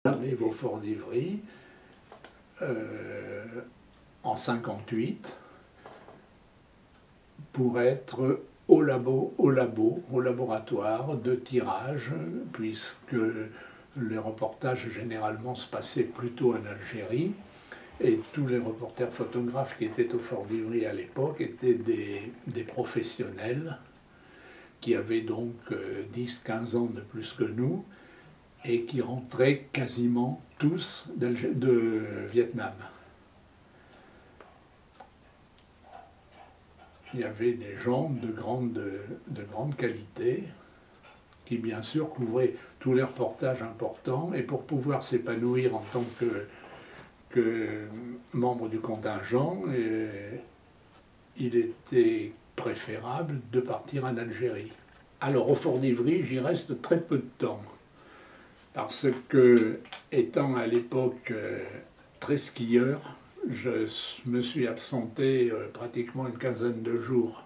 J'arrive au Fort d'Ivry en 58 pour être au laboratoire de tirage, puisque les reportages généralement se passaient plutôt en Algérie, et tous les reporters photographes qui étaient au Fort d'Ivry à l'époque étaient des professionnels qui avaient donc 10-15 ans de plus que nous, et qui rentraient quasiment tous de Vietnam. Il y avait des gens de grande qualité qui bien sûr couvraient tous les reportages importants, et pour pouvoir s'épanouir en tant que membre du contingent, il était préférable de partir en Algérie. Alors au Fort d'Ivry, j'y reste très peu de temps, parce que, étant à l'époque très skieur, je me suis absenté pratiquement une quinzaine de jours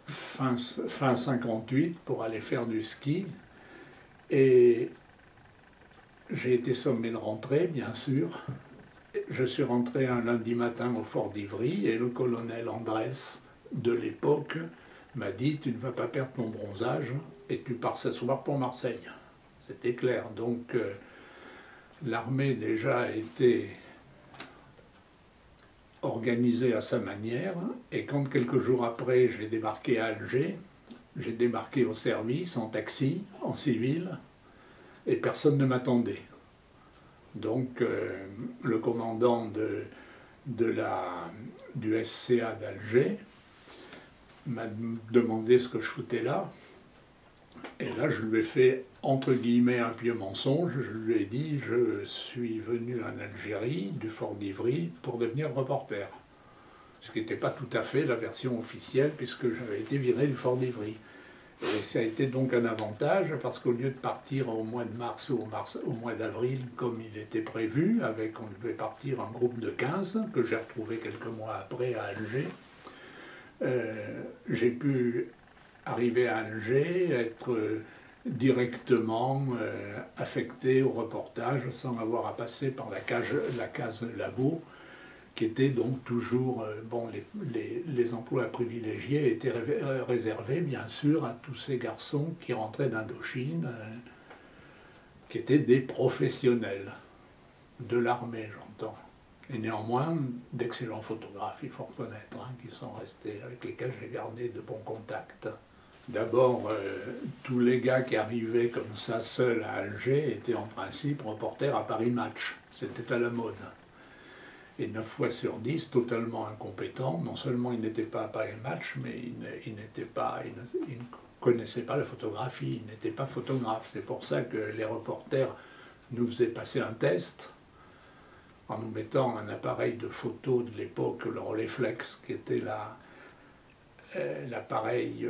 fin 58 pour aller faire du ski, et j'ai été sommé de rentrer, bien sûr. Je suis rentré un lundi matin au Fort d'Ivry, et le colonel Andrès de l'époque m'a dit: tu ne vas pas perdre ton bronzage et tu pars ce soir pour Marseille. C'était clair. Donc l'armée déjà était organisée à sa manière, et quand quelques jours après j'ai débarqué à Alger, j'ai débarqué au service en taxi, en civil, et personne ne m'attendait. Donc le commandant du SCA d'Alger m'a demandé ce que je foutais là, et là je lui ai fait entre guillemets un pieux mensonge. Je lui ai dit: je suis venu en Algérie du Fort d'Ivry pour devenir reporter, ce qui n'était pas tout à fait la version officielle, puisque j'avais été viré du Fort d'Ivry. Et ça a été donc un avantage, parce qu'au lieu de partir au mois de mars ou au mois d'avril comme il était prévu, on devait partir un groupe de 15 que j'ai retrouvé quelques mois après à Alger, j'ai pu arriver à Alger, être directement affecté au reportage sans avoir à passer par la case labo, qui était donc toujours, bon, les emplois privilégiés étaient réservés bien sûr à tous ces garçons qui rentraient d'Indochine, qui étaient des professionnels de l'armée, j'entends. Et néanmoins, d'excellents photographes, il faut reconnaître, hein, qui sont restés, avec lesquels j'ai gardé de bons contacts. D'abord, tous les gars qui arrivaient comme ça seuls à Alger étaient en principe reporters à Paris Match, c'était à la mode. Et 9 fois sur 10, totalement incompétents. Non seulement ils n'étaient pas à Paris Match, mais ils ne connaissaient pas la photographie, ils n'étaient pas photographes. C'est pour ça que les reporters nous faisaient passer un test en nous mettant un appareil de photo de l'époque, le Rolleiflex, qui était l'appareil,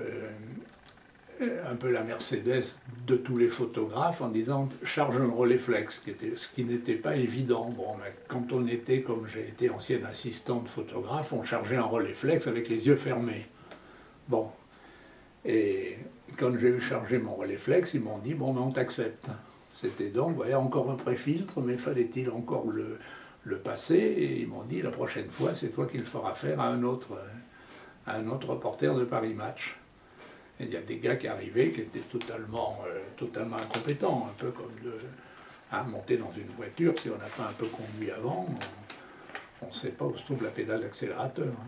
un peu la Mercedes de tous les photographes, en disant: charge un Rolleiflex, ce qui n'était pas évident. Bon, mais quand on était, comme j'ai été ancienne assistante photographe, on chargeait un Rolleiflex avec les yeux fermés. Bon, et quand j'ai eu chargé mon Rolleiflex, ils m'ont dit: bon, ben on t'accepte. C'était donc, voyez, encore un pré-filtre, mais fallait-il encore le passer, et ils m'ont dit: la prochaine fois, c'est toi qui le feras faire à un autre reporter de Paris Match. Et il y a des gars qui arrivaient qui étaient totalement incompétents, un peu comme monter dans une voiture, si on n'a pas un peu conduit avant, on ne sait pas où se trouve la pédale d'accélérateur. Hein.